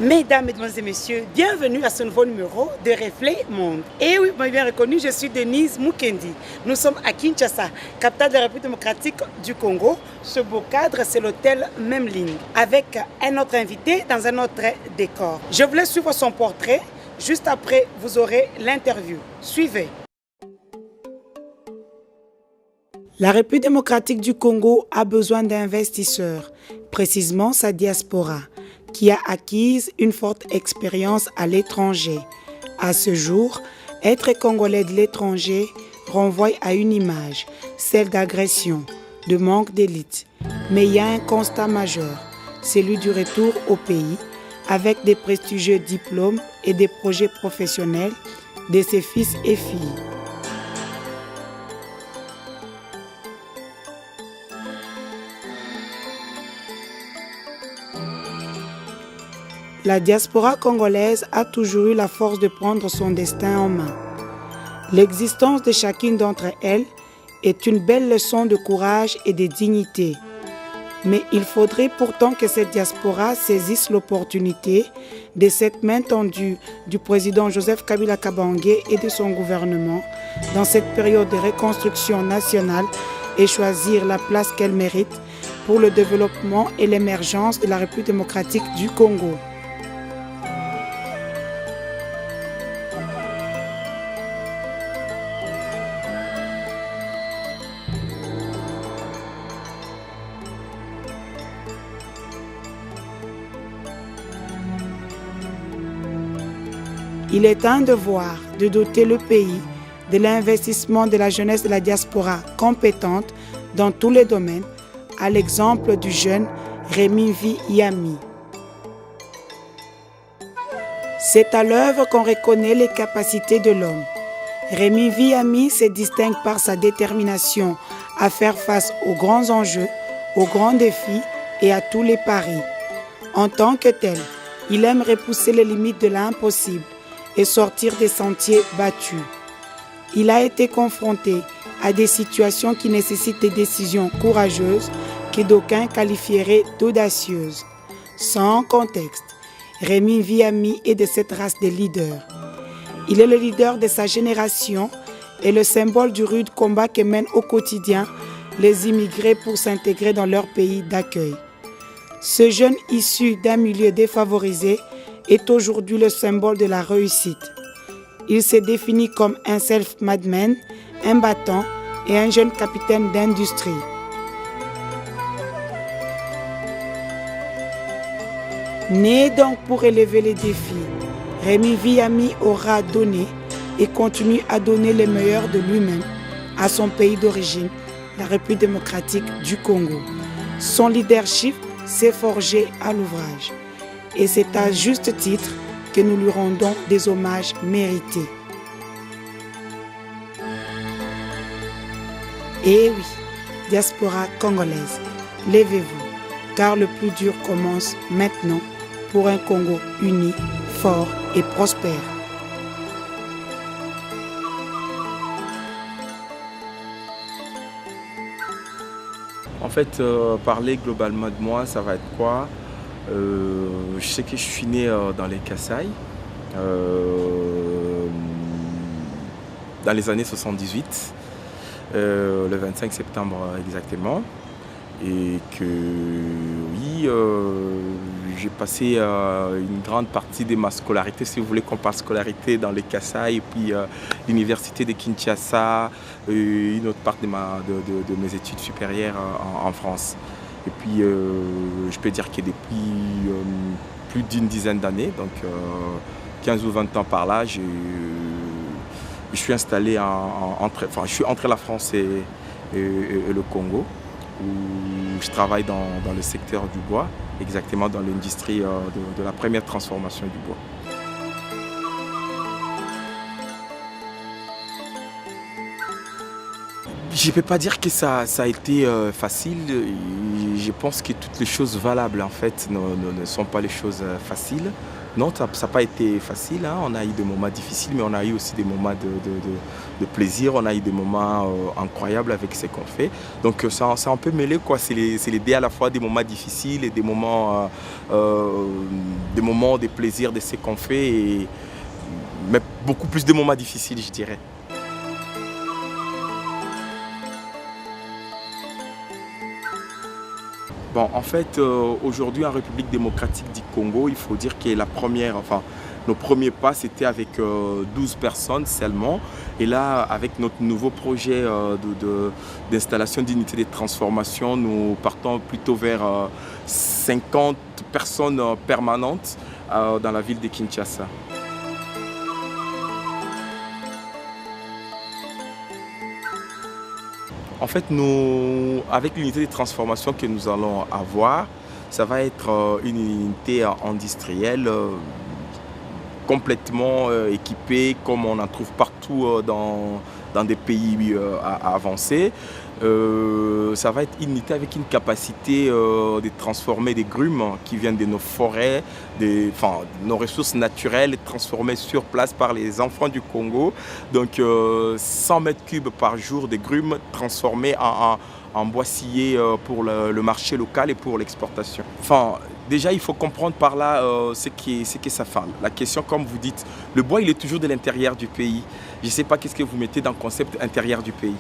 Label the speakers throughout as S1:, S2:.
S1: Mesdames, Mesdemoiselles et Messieurs, bienvenue à ce nouveau numéro de Reflet Monde. Et oui, vous m'avez bien reconnu, je suis Denise Mukendi. Nous sommes à Kinshasa, capitale de la République démocratique du Congo. Ce beau cadre, c'est l'hôtel Memling, avec un autre invité dans un autre décor. Je voulais suivre son portrait. Juste après, vous aurez l'interview. Suivez. La République démocratique du Congo a besoin d'investisseurs, précisément sa diaspora, qui a acquise une forte expérience à l'étranger. À ce jour, être congolais de l'étranger renvoie à une image, celle d'agression, de manque d'élite. Mais il y a un constat majeur, celui du retour au pays, avec des prestigieux diplômes et des projets professionnels de ses fils et filles. La diaspora congolaise a toujours eu la force de prendre son destin en main. L'existence de chacune d'entre elles est une belle leçon de courage et de dignité. Mais il faudrait pourtant que cette diaspora saisisse l'opportunité de cette main tendue du président Joseph Kabila Kabange et de son gouvernement dans cette période de reconstruction nationale et choisir la place qu'elle mérite pour le développement et l'émergence de la République démocratique du Congo. Il est un devoir de doter le pays de l'investissement de la jeunesse de la diaspora compétente dans tous les domaines, à l'exemple du jeune Rémi Yami. C'est à l'œuvre qu'on reconnaît les capacités de l'homme. Rémi Yami se distingue par sa détermination à faire face aux grands enjeux, aux grands défis et à tous les paris. En tant que tel, il aime repousser les limites de l'impossible et sortir des sentiers battus. Il a été confronté à des situations qui nécessitent des décisions courageuses que d'aucuns qualifieraient d'audacieuses. Sans contexte, Rémi Yami est de cette race de leaders. Il est le leader de sa génération et le symbole du rude combat que mènent au quotidien les immigrés pour s'intégrer dans leur pays d'accueil. Ce jeune issu d'un milieu défavorisé est aujourd'hui le symbole de la réussite. Il se définit comme un self-made man, un battant et un jeune capitaine d'industrie. Né donc pour élever les défis, Rémi Yami aura donné et continue à donner le meilleur de lui-même à son pays d'origine, la République démocratique du Congo. Son leadership s'est forgé à l'ouvrage. Et c'est à juste titre que nous lui rendons des hommages mérités. Et oui, diaspora congolaise, levez-vous, car le plus dur commence maintenant pour un Congo uni, fort et prospère.
S2: En fait, parler globalement de moi, ça va être quoi ? Je sais que je suis né dans les Kasaï, dans les années 78, le 25 septembre exactement. Et que oui, j'ai passé une grande partie de ma scolarité, si vous voulez qu'on parle scolarité, dans les Kasaï, et puis l'université de Kinshasa, une autre partie de mes études supérieures en France. Et puis, je peux dire que depuis plus d'une dizaine d'années, donc 15 ou 20 ans par là, je suis installé je suis entre la France et le Congo, où je travaille dans le secteur du bois, exactement dans l'industrie de la première transformation du bois. Je ne peux pas dire que ça a été facile. Je pense que toutes les choses valables en fait ne sont pas les choses faciles. Non, ça n'a pas été facile, hein. On a eu des moments difficiles, mais on a eu aussi des moments de plaisir. On a eu des moments incroyables avec ce qu'on fait. Donc c'est un peu mêlé, quoi. C'est l'idée à la fois des moments difficiles et des moments de plaisir de ce qu'on fait, mais beaucoup plus de moments difficiles, je dirais. Bon, en fait, aujourd'hui en République démocratique du Congo, il faut dire que nos premiers pas, c'était avec 12 personnes seulement. Et là, avec notre nouveau projet d'installation d'unités de transformation, nous partons plutôt vers 50 personnes permanentes dans la ville de Kinshasa. En fait, avec l'unité de transformation que nous allons avoir, ça va être une unité industrielle complètement équipée, comme on en trouve partout dans des pays avancés. Ça va être une unité avec une capacité de transformer des grumes qui viennent de nos forêts, nos ressources naturelles transformées sur place par les enfants du Congo. Donc 100 mètres cubes par jour de grumes transformées en bois scié pour le marché local et pour l'exportation. Déjà, il faut comprendre par là ce que ça fait. La question, comme vous dites, le bois, il est toujours de l'intérieur du pays. Je ne sais pas qu'est-ce que vous mettez dans le concept intérieur du pays.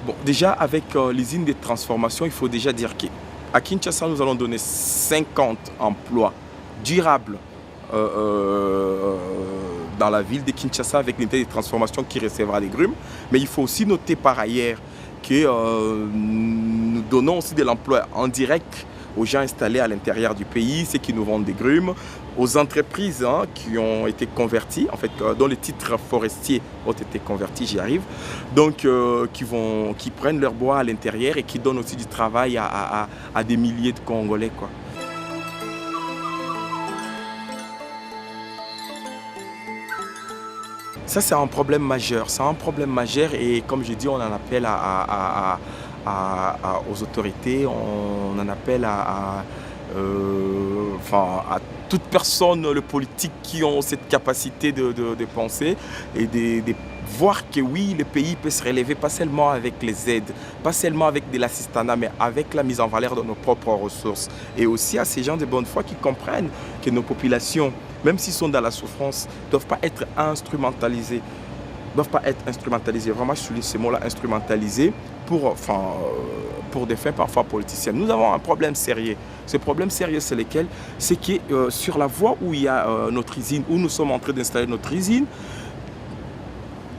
S2: Bon, déjà, avec l'usine de transformation, il faut déjà dire qu'à Kinshasa, nous allons donner 50 emplois durables dans la ville de Kinshasa avec l'unité de transformation qui recevra des grumes. Mais il faut aussi noter par ailleurs que nous donnons aussi de l'emploi en direct aux gens installés à l'intérieur du pays, ceux qui nous vendent des grumes, aux entreprises qui ont été converties, en fait, dont les titres forestiers ont été convertis, j'y arrive, donc qui prennent leur bois à l'intérieur et qui donnent aussi du travail à des milliers de Congolais, quoi. Ça, c'est un problème majeur. C'est un problème majeur et comme je dis, on en appelle aux autorités, on en appelle à toute personne, le politique, qui ont cette capacité de penser et de voir que oui, le pays peut se relever, pas seulement avec les aides, pas seulement avec de l'assistanat, mais avec la mise en valeur de nos propres ressources. Et aussi à ces gens de bonne foi qui comprennent que nos populations, même s'ils sont dans la souffrance, ne doivent pas être instrumentalisés. Vraiment, je souligne ce mot-là, instrumentalisés pour des fins parfois politiciennes. Nous avons un problème sérieux. Ce problème sérieux, c'est lequel? C'est que sur la voie où il y a notre usine, où nous sommes en train d'installer notre usine,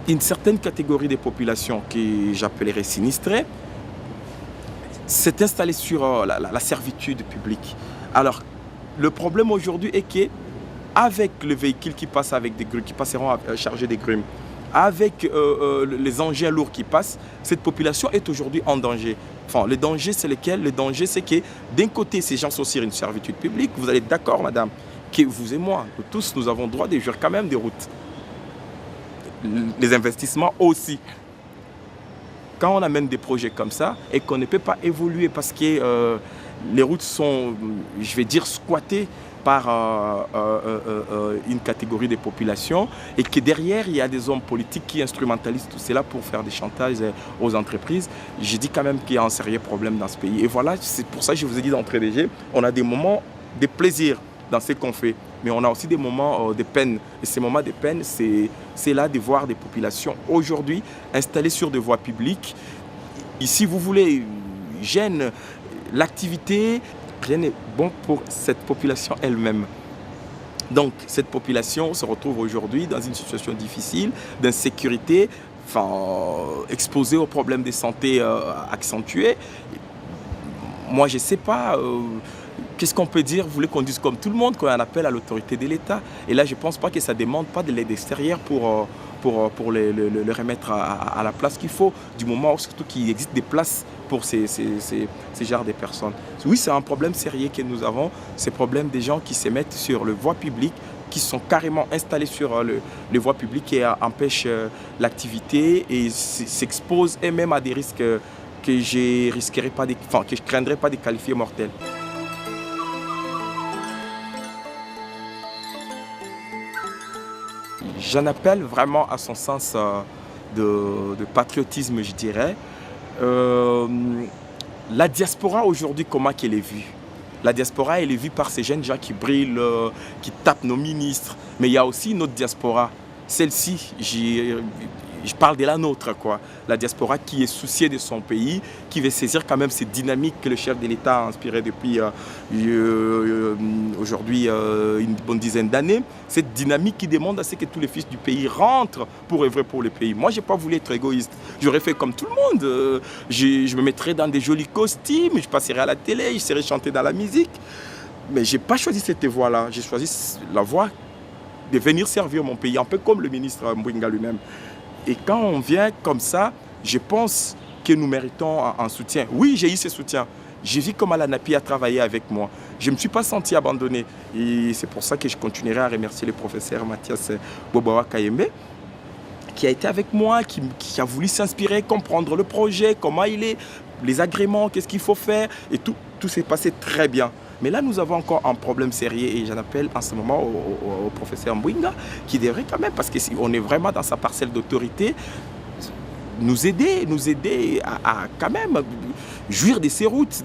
S2: une certaine catégorie de population que j'appellerais sinistrée s'est installée sur la servitude publique. Alors, le problème aujourd'hui est qu'avec le véhicule qui passe avec des grumes, qui passeront chargés des grumes, avec les engins lourds qui passent, cette population est aujourd'hui en danger. Le danger, c'est lequel? Le danger, c'est que d'un côté, ces gens sont sur une servitude publique. Vous allez être d'accord, madame, que vous et moi, nous tous, nous avons droit de jouir quand même des routes. Les investissements aussi. Quand on amène des projets comme ça et qu'on ne peut pas évoluer parce que les routes sont, je vais dire, squattées par une catégorie de population et que derrière, il y a des hommes politiques qui instrumentalisent tout cela pour faire des chantages aux entreprises, je dis quand même qu'il y a un sérieux problème dans ce pays. Et voilà, c'est pour ça que je vous ai dit d'entrée de jeu, on a des moments de plaisir dans ce qu'on fait, mais on a aussi des moments de peine. Et ces moments de peine, c'est là de voir des populations aujourd'hui installées sur des voies publiques. Ici, vous voulez, gêne l'activité, rien n'est bon pour cette population elle-même. Donc, cette population se retrouve aujourd'hui dans une situation difficile, d'insécurité, exposée aux problèmes de santé accentués. Moi, je ne sais pas... Qu'est-ce qu'on peut dire? Vous voulez qu'on dise comme tout le monde, qu'on en appelle à l'autorité de l'État? Et là, je ne pense pas que ça ne demande pas de l'aide extérieure pour le remettre à la place qu'il faut, du moment où surtout qu'il existe des places pour ces genres de personnes. Oui, c'est un problème sérieux que nous avons, ces problèmes des gens qui se mettent sur le voie publique, qui sont carrément installés sur les voies publiques et empêchent l'activité et s'exposent eux-mêmes à des risques que je ne craindrais pas de qualifier mortels. J'en appelle vraiment à son sens de patriotisme, je dirais. La diaspora aujourd'hui, comment qu'elle est vue? La diaspora, elle est vue par ces jeunes gens qui brillent, qui tapent nos ministres. Mais il y a aussi notre diaspora. Celle-ci, je parle de la nôtre, quoi. La diaspora qui est souciée de son pays, qui veut saisir quand même cette dynamique que le chef de l'État a inspirée depuis aujourd'hui une bonne dizaine d'années. Cette dynamique qui demande à ce que tous les fils du pays rentrent pour œuvrer pour le pays. Moi, je n'ai pas voulu être égoïste. J'aurais fait comme tout le monde. Je me mettrais dans des jolis costumes, je passerais à la télé, je serais chanté dans la musique. Mais je n'ai pas choisi cette voie-là. J'ai choisi la voie de venir servir mon pays, un peu comme le ministre Mbouinga lui-même. Et quand on vient comme ça, je pense que nous méritons un soutien. Oui, j'ai eu ce soutien. J'ai vu comment l'ANAPI a travaillé avec moi. Je ne me suis pas senti abandonné. Et c'est pour ça que je continuerai à remercier le professeur Mathias Bobawa Kayembe, qui a été avec moi, qui a voulu s'inspirer, comprendre le projet, comment il est, les agréments, qu'est-ce qu'il faut faire. Et tout s'est passé très bien. Mais là, nous avons encore un problème sérieux et j'en appelle en ce moment au professeur Mbouinga qui devrait quand même, parce qu'on est vraiment dans sa parcelle d'autorité, nous aider à quand même jouir de ces routes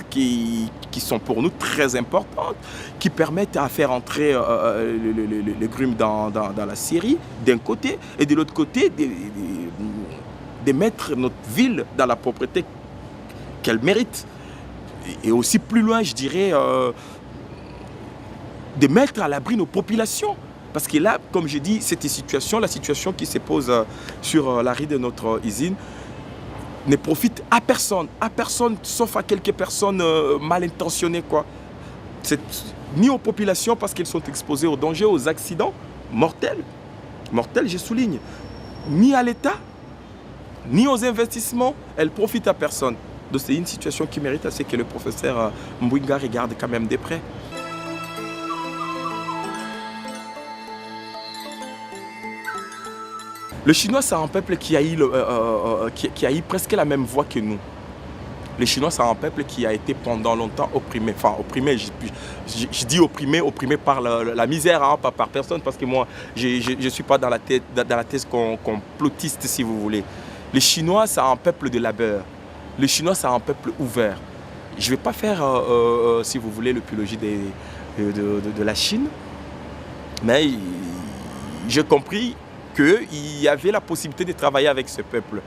S2: qui sont pour nous très importantes, qui permettent à faire entrer le grume dans la Syrie, d'un côté, et de l'autre côté, de mettre notre ville dans la propreté qu'elle mérite. Et aussi plus loin, je dirais, de mettre à l'abri nos populations. Parce que là, comme je dis, la situation qui se pose sur la rue de notre usine, ne profite à personne, sauf à quelques personnes mal intentionnées, quoi. Ni aux populations parce qu'elles sont exposées aux dangers, aux accidents mortels, je souligne, ni à l'État, ni aux investissements, elles profitent à personne. Donc c'est une situation qui mérite à ce que le professeur Mbouinga regarde quand même de près. Le Chinois, c'est un peuple qui a eu presque la même voix que nous. Le Chinois, c'est un peuple qui a été pendant longtemps opprimé. Enfin, opprimé, je dis opprimé par la misère, hein, pas par personne, parce que moi, je ne suis pas dans la thèse complotiste, si vous voulez. Les Chinois, c'est un peuple de labeur. Le Chinois, c'est un peuple ouvert. Je ne vais pas faire, si vous voulez, l'apologie de la Chine, mais j'ai compris qu'il y avait la possibilité de travailler avec ce peuple.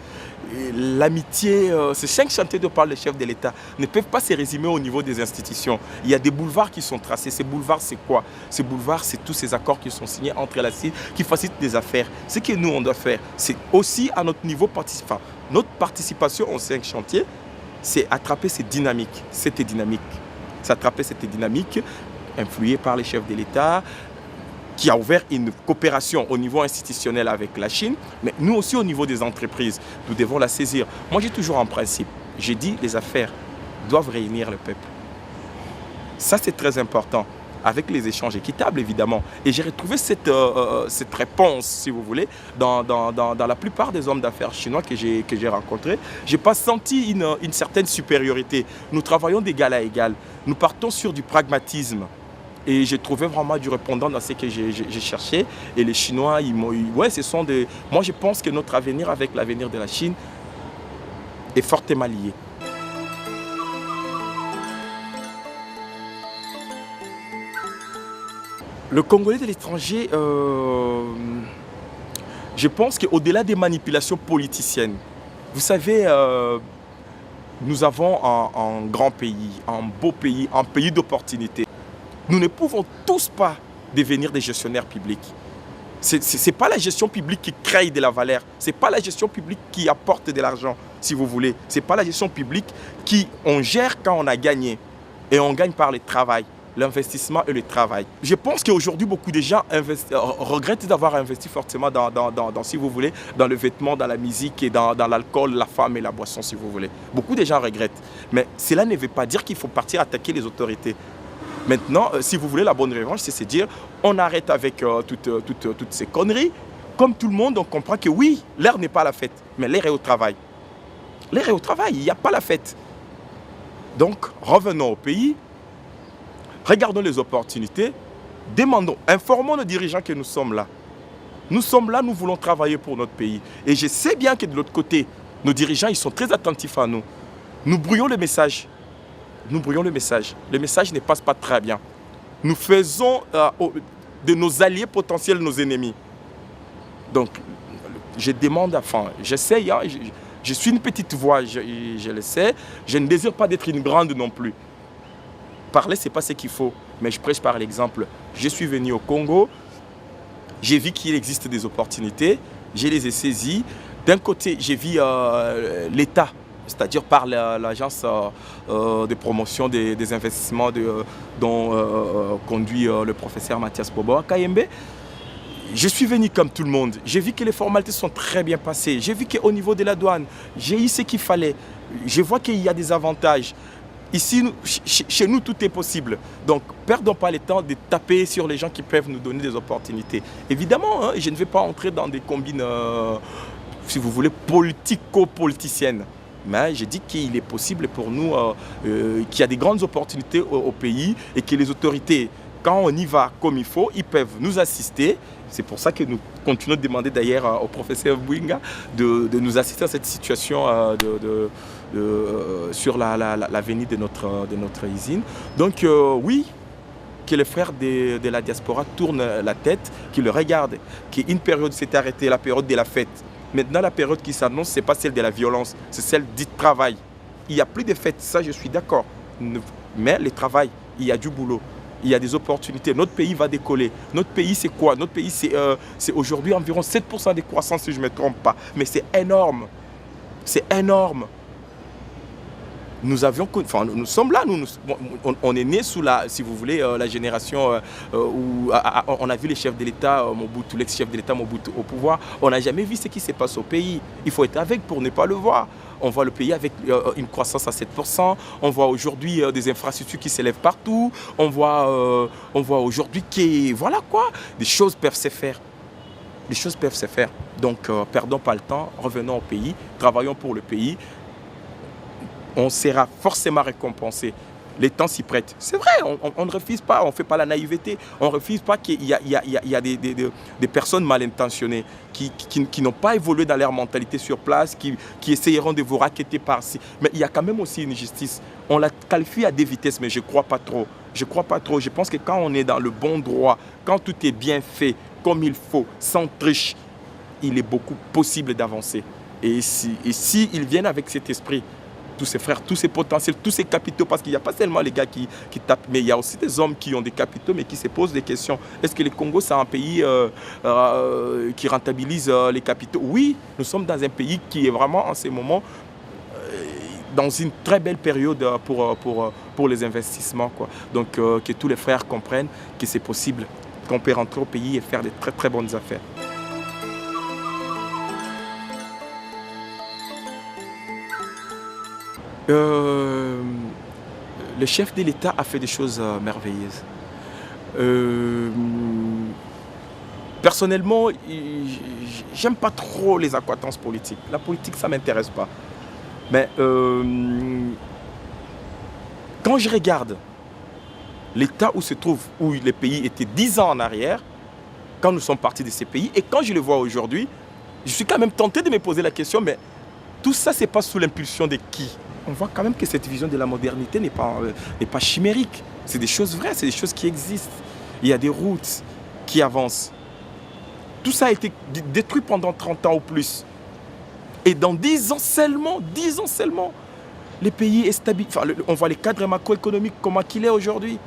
S2: L'amitié, ces 5 chantiers dont parle le chef de l'État ne peuvent pas se résumer au niveau des institutions. Il y a des boulevards qui sont tracés. Ces boulevards, c'est quoi? Ces boulevards, c'est tous ces accords qui sont signés entre la Chine qui facilitent des affaires. Ce que nous, on doit faire, c'est aussi à notre niveau participant. Notre participation aux 5 chantiers, c'est attraper cette dynamique. C'est attraper cette dynamique influée par les chefs de l'État, qui a ouvert une coopération au niveau institutionnel avec la Chine, mais nous aussi au niveau des entreprises, nous devons la saisir. Moi, j'ai toujours un principe. J'ai dit, les affaires doivent réunir le peuple. Ça, c'est très important, avec les échanges équitables, évidemment. Et j'ai retrouvé cette réponse, si vous voulez, dans la plupart des hommes d'affaires chinois que j'ai rencontrés. Je n'ai pas senti une certaine supériorité. Nous travaillons d'égal à égal. Nous partons sur du pragmatisme. Et j'ai trouvé vraiment du répondant dans ce que j'ai cherché. Et les Chinois, ils m'ont eu. Ouais, ce sont des. Moi, je pense que notre avenir avec l'avenir de la Chine est fortement lié. Le Congolais de l'étranger, je pense qu'au-delà des manipulations politiciennes, vous savez, nous avons un grand pays, un beau pays, un pays d'opportunités. Nous ne pouvons tous pas devenir des gestionnaires publics. Ce n'est pas la gestion publique qui crée de la valeur. Ce n'est pas la gestion publique qui apporte de l'argent, si vous voulez. Ce n'est pas la gestion publique qu'on gère quand on a gagné. Et on gagne par le travail, l'investissement et le travail. Je pense qu'aujourd'hui, beaucoup de gens regrettent d'avoir investi fortement si vous voulez, dans le vêtement, dans la musique et dans l'alcool, la femme et la boisson, si vous voulez. Beaucoup de gens regrettent. Mais cela ne veut pas dire qu'il faut partir attaquer les autorités. Maintenant, si vous voulez, la bonne revanche, c'est se dire, on arrête avec toutes ces conneries. Comme tout le monde, on comprend que oui, l'air n'est pas la fête, mais l'air est au travail. L'air est au travail, il n'y a pas la fête. Donc, revenons au pays, regardons les opportunités, demandons, informons nos dirigeants que nous sommes là. Nous sommes là, nous voulons travailler pour notre pays. Et je sais bien que de l'autre côté, nos dirigeants, ils sont très attentifs à nous. Nous brouillons le message. Nous brouillons le message. Le message ne passe pas très bien. Nous faisons de nos alliés potentiels nos ennemis. Donc, je demande, enfin, j'essaye, hein, je suis une petite voix, je le sais. Je ne désire pas d'être une grande non plus. Parler, ce n'est pas ce qu'il faut. Mais je prêche par l'exemple. Je suis venu au Congo. J'ai vu qu'il existe des opportunités. Je les ai saisies. D'un côté, j'ai vu l'État, c'est-à-dire par l'agence de promotion des investissements dont conduit le professeur Mathias Bobo à Kayembe. Je suis venu comme tout le monde. J'ai vu que les formalités sont très bien passées. J'ai vu qu'au niveau de la douane, j'ai eu ce qu'il fallait. Je vois qu'il y a des avantages. Ici, chez nous, tout est possible. Donc, perdons pas le temps de taper sur les gens qui peuvent nous donner des opportunités. Évidemment, hein, je ne vais pas entrer dans des combines, si vous voulez, politico-politiciennes. Mais je dis qu'il est possible pour nous, qu'il y a des grandes opportunités au pays et que les autorités, quand on y va comme il faut, ils peuvent nous assister. C'est pour ça que nous continuons de demander d'ailleurs au professeur Bouinga de nous assister à cette situation sur l'avenue de notre usine. Donc oui, que les frères de la diaspora tournent la tête, qu'ils regardent, qu'une période s'est arrêtée, la période de la fête. Maintenant, la période qui s'annonce, ce n'est pas celle de la violence, c'est celle du travail. Il n'y a plus de fêtes, ça je suis d'accord. Mais le travail, il y a du boulot. Il y a des opportunités. Notre pays va décoller. Notre pays, c'est quoi? Notre pays, c'est aujourd'hui environ 7% de croissance, si je ne me trompe pas. Mais c'est énorme. C'est énorme. Nous sommes là, on est né sous si vous voulez, la génération où on a vu les chefs de l'État, Mobutu, l'ex-chef de l'État Mobutu au pouvoir. On n'a jamais vu ce qui se passe au pays. Il faut être avec pour ne pas le voir. On voit le pays avec une croissance à 7%. On voit aujourd'hui des infrastructures qui s'élèvent partout. On voit aujourd'hui que, voilà quoi, des choses peuvent se faire. Les choses peuvent se faire. Donc, perdons pas le temps, revenons au pays, travaillons pour le pays. On sera forcément récompensé. Les temps s'y prêtent. C'est vrai, on ne refuse pas, on ne fait pas la naïveté. On ne refuse pas qu'il y a des personnes mal intentionnées qui n'ont pas évolué dans leur mentalité sur place, qui essayeront de vous racketter par-ci. Mais il y a quand même aussi une justice. On la qualifie à des vitesses, mais je ne crois pas trop. Je ne crois pas trop. Je pense que quand on est dans le bon droit, quand tout est bien fait, comme il faut, sans triche, il est beaucoup possible d'avancer. Et si ils viennent avec cet esprit, tous ces frères, tous ces potentiels, tous ces capitaux, parce qu'il n'y a pas seulement les gars qui tapent, mais il y a aussi des hommes qui ont des capitaux, mais qui se posent des questions. Est-ce que le Congo, c'est un pays qui rentabilise les capitaux? Oui, nous sommes dans un pays qui est vraiment en ce moment dans une très belle période pour les investissements, quoi. Donc que tous les frères comprennent que c'est possible, qu'on peut rentrer au pays et faire de très très bonnes affaires. Le chef de l'État a fait des choses merveilleuses. Personnellement, j'aime pas trop les accointances politiques. La politique, ça ne m'intéresse pas. Mais quand je regarde l'état où les pays étaient 10 ans en arrière, quand nous sommes partis de ces pays, et quand je le vois aujourd'hui, je suis quand même tenté de me poser la question, mais tout ça, c'est pas sous l'impulsion de qui? On voit quand même que cette vision de la modernité n'est pas chimérique. C'est des choses vraies, c'est des choses qui existent. Il y a des routes qui avancent. Tout ça a été détruit pendant 30 ans ou plus. Et dans 10 ans seulement, le pays est stable. Enfin, on voit les cadres macroéconomiques comment il est aujourd'hui.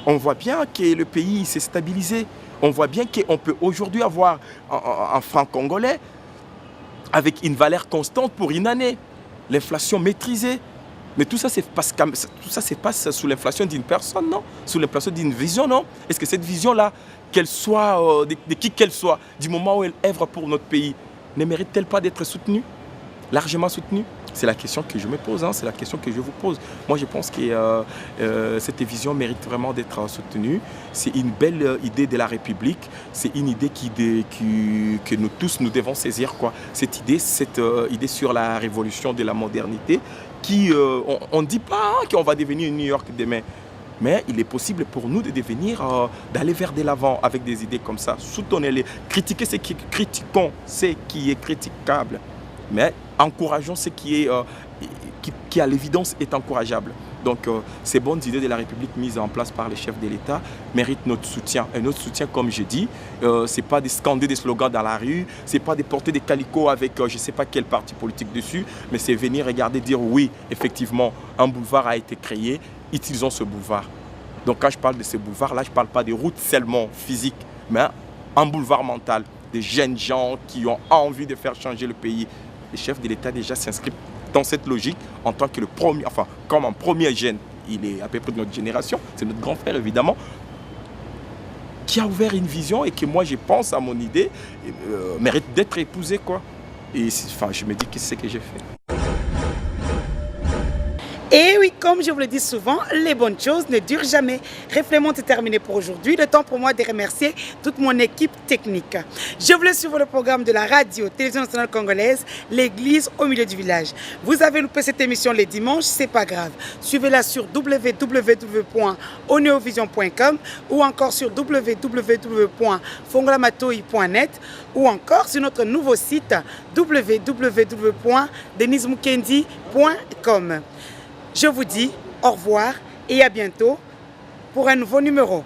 S2: On voit bien que le pays s'est stabilisé. On voit bien qu'on peut aujourd'hui avoir un franc congolais avec une valeur constante pour une année. L'inflation maîtrisée. Mais tout ça se passe sous l'inflation d'une personne, non? Sous l'inflation d'une vision, non? Est-ce que cette vision-là, qu'elle soit, de qui qu'elle soit, du moment où elle œuvre pour notre pays, ne mérite-t-elle pas d'être soutenue? Largement soutenue? C'est la question que je me pose, hein, c'est la question que je vous pose. Moi, je pense que cette vision mérite vraiment d'être soutenue. C'est une belle idée de la République. C'est une idée que nous tous, nous devons saisir, quoi. Cette idée sur la révolution de la modernité, on ne dit pas qu'on va devenir New York demain. Mais il est possible pour nous de devenir, d'aller vers de l'avant avec des idées comme ça. Soutenez-les, critiquons ce qui est critiquable, mais encourageons ce qui à l'évidence est encourageable. Donc ces bonnes idées de la République mises en place par les chefs de l'État méritent notre soutien. Et notre soutien, comme je dis, ce n'est pas de scander des slogans dans la rue, ce n'est pas de porter des calicots avec je ne sais pas quel parti politique dessus, mais c'est venir regarder, dire oui, effectivement, un boulevard a été créé, utilisons ce boulevard. Donc quand je parle de ce boulevard, là je ne parle pas des routes seulement physiques, mais un boulevard mental, des jeunes gens qui ont envie de faire changer le pays. Les chefs de l'État déjà s'inscrivent dans cette logique en tant que le premier, enfin comme un premier jeune, il est à peu près de notre génération, c'est notre grand frère évidemment, qui a ouvert une vision et que moi je pense à mon idée, mérite d'être épousé quoi. Et enfin, je me dis que c'est ce que j'ai fait.
S1: Et oui, comme je vous le dis souvent, les bonnes choses ne durent jamais. Réflément est terminé pour aujourd'hui. Le temps pour moi de remercier toute mon équipe technique. Je vous laisse suivre le programme de la radio Télévision nationale congolaise, l'église au milieu du village. Vous avez loupé cette émission les dimanches, c'est pas grave. Suivez-la sur www.oneovision.com ou encore sur www.fongolamatoi.net ou encore sur notre nouveau site www.denismukendi.com. Je vous dis au revoir et à bientôt pour un nouveau numéro.